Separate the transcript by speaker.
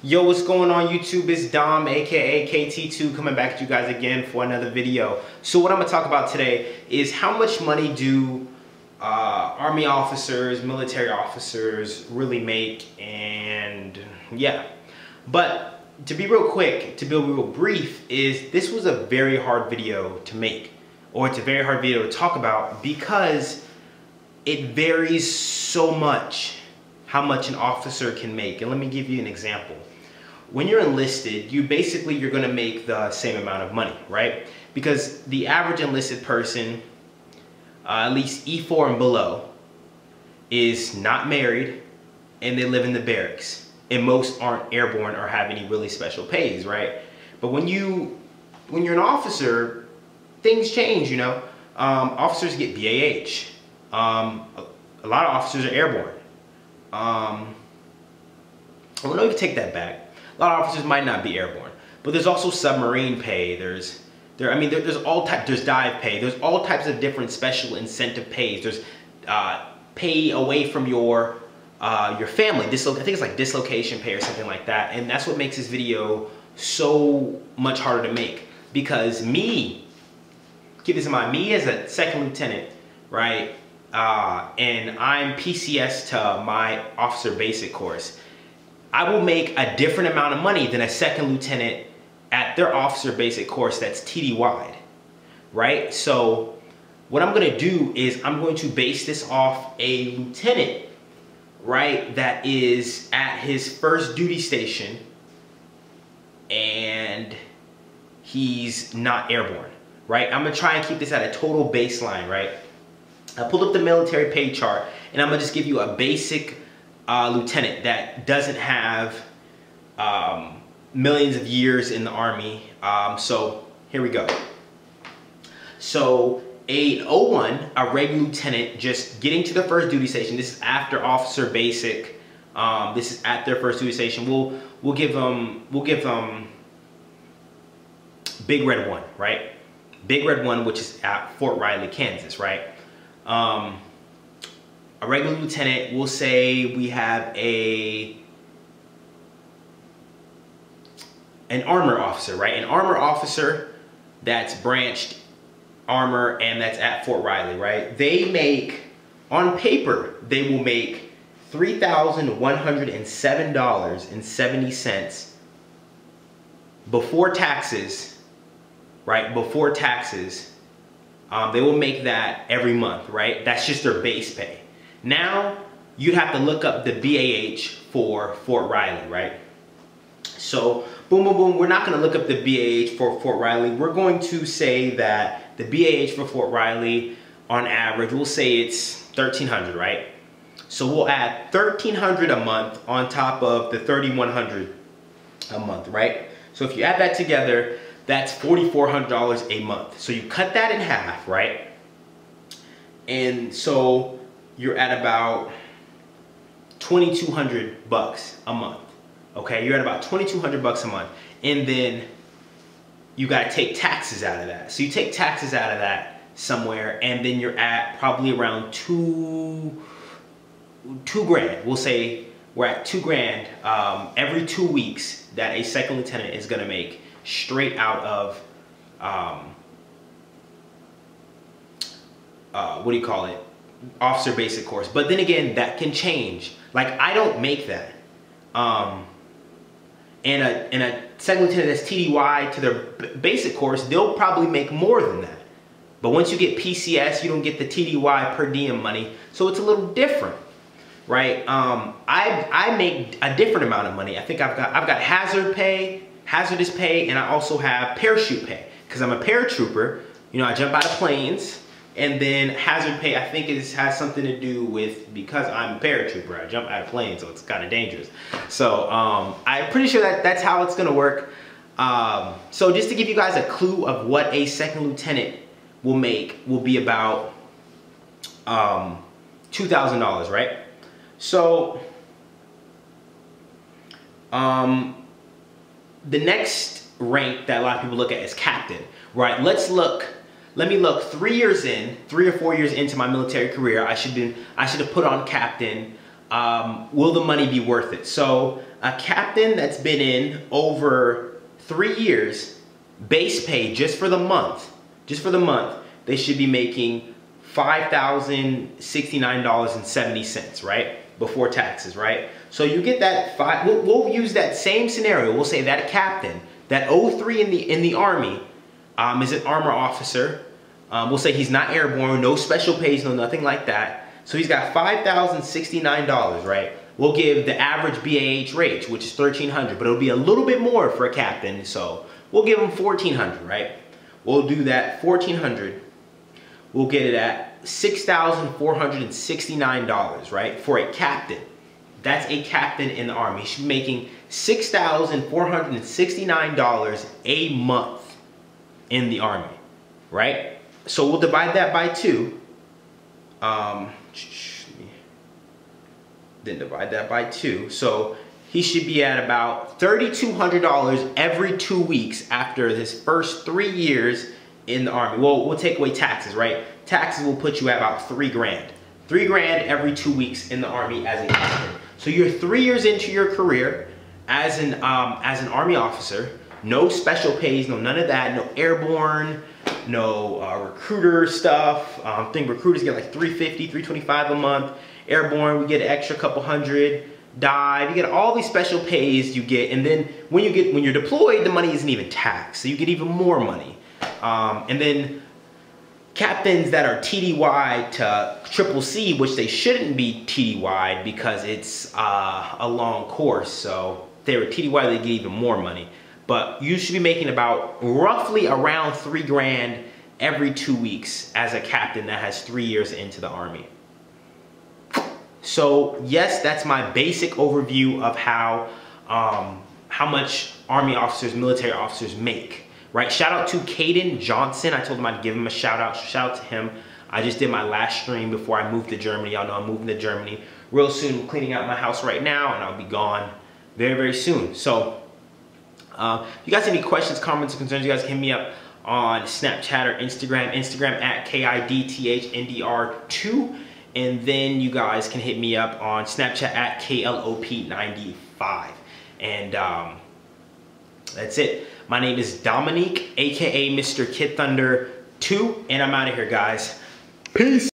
Speaker 1: Yo, what's going on YouTube? It's Dom, aka KT2, coming back to you guys again for another video. So what I'm gonna talk about today is how much money do Army officers, military officers really make, and yeah. But to be real quick, to be real brief, this was a very hard video to make, or it's a very hard video to talk about because it varies so much how much an officer can make. And let me give you an example. When you're enlisted, you're gonna make the same amount of money, right? Because the average enlisted person, at least E4 and below, is not married and they live in the barracks. And most aren't airborne or have any really special pays, right? But when you're an officer, things change, you know? Officers get BAH. A lot of officers are airborne. Well, no, you can take that back. A lot of officers might not be airborne, but there's also submarine pay. There's all types. There's dive pay. There's all types of different special incentive pays. There's pay away from your family. I think it's like dislocation pay or something like that. And that's what makes this video so much harder to make, because keep this in mind, me as a second lieutenant, right? And I'm PCS to my officer basic course. I will make a different amount of money than a second lieutenant at their officer basic course that's TD-wide, right? So what I'm gonna do is I'm going to base this off a lieutenant, right, that is at his first duty station and he's not airborne, right? I'm gonna try and keep this at a total baseline, right? I pulled up the military pay chart and I'm gonna just give you a basic lieutenant that doesn't have millions of years in the Army. So here we go. So a 01, a regular lieutenant just getting to the first duty station. This is after officer basic. This is at their first duty station. We'll give them Big Red 1, right? Big Red 1, which is at Fort Riley, Kansas, right? A regular lieutenant, we'll say we have an armor officer, right? An armor officer that's branched armor and that's at Fort Riley, right? They make, on paper, they will make $3,107.70 before taxes, right? Before taxes. They will make that every month, right? That's just their base pay. Now, you'd have to look up the BAH for Fort Riley, right? So, boom, boom, boom. We're not going to look up the BAH for Fort Riley. We're going to say that the BAH for Fort Riley, on average, we'll say it's $1,300, right? So we'll add $1,300 a month on top of the $3,100 a month, right? So if you add that together, that's $4,400 a month. So you cut that in half, right? And so you're at about $2,200 a month. Okay, you're at about $2,200 a month. And then you gotta take taxes out of that. So you take taxes out of that somewhere, and then you're at probably around two grand. We'll say we're at $2,000 every 2 weeks that a second lieutenant is gonna make straight out of, what do you call it? Officer basic course. But then again, that can change. Like, I don't make that. And a second lieutenant that's TDY to their basic course, they'll probably make more than that. But once you get PCS, you don't get the TDY per diem money, so it's a little different, right? I make a different amount of money. I think I've got hazardous pay, and I also have parachute pay, because I'm a paratrooper. You know, I jump out of planes. And then hazard pay, I think has something to do with, because I'm a paratrooper, I jump out of planes, so it's kind of dangerous. So I'm pretty sure that's how it's gonna work. So just to give you guys a clue of what a second lieutenant will make, will be about $2,000, right? So the next rank that a lot of people look at is captain, right? Let me look 3 or 4 years into my military career. I should have put on captain. Will the money be worth it? So a captain that's been in over 3 years, base pay just for the month, they should be making $5,069.70, right? Before taxes, right? So you get that we'll use that same scenario. We'll say that captain, that 03 in the Army, is an armor officer. We'll say he's not airborne, no special pays, no nothing like that. So he's got $5,069, right? We'll give the average BAH rate, which is $1,300, but it'll be a little bit more for a captain, so we'll give him $1,400, right? We'll do that $1,400. We'll get it at $6,469, right? For a captain. That's a captain in the Army. He should be making $6,469 a month in the Army, right? So we'll divide that by 2. Then divide that by 2. So he should be at about $3,200 every 2 weeks after his first 3 years in the Army. Well, we'll take away taxes, right? Taxes will put you at about $3 grand. $3 grand every 2 weeks in the Army as a captain. So you're 3 years into your career as an Army officer. No special pays, no none of that. No airborne, no recruiter stuff. I think recruiters get like $350, $325 a month. Airborne, we get an extra couple hundred. Dive, you get all these special pays you get, and then when you're deployed, the money isn't even taxed, so you get even more money. And then captains that are TDY to CCC, which they shouldn't be TDY because it's a long course, so if they were TDY, they get even more money. But you should be making about roughly around $3 grand every 2 weeks as a captain that has 3 years into the Army. So yes, that's my basic overview of how much Army officers, military officers make. Right? Shout out to Caden Johnson. I told him I'd give him a shout out. Shout out to him. I just did my last stream before I moved to Germany. Y'all know I'm moving to Germany real soon. I'm cleaning out my house right now, and I'll be gone very, very soon. So if you guys have any questions, comments, or concerns, you guys can hit me up on Snapchat or Instagram. Instagram at KIDTHNDR2. And then you guys can hit me up on Snapchat at KLOP95. And that's it. My name is Dominique, aka Mr. Kid Thunder 2, and I'm out of here, guys. Peace.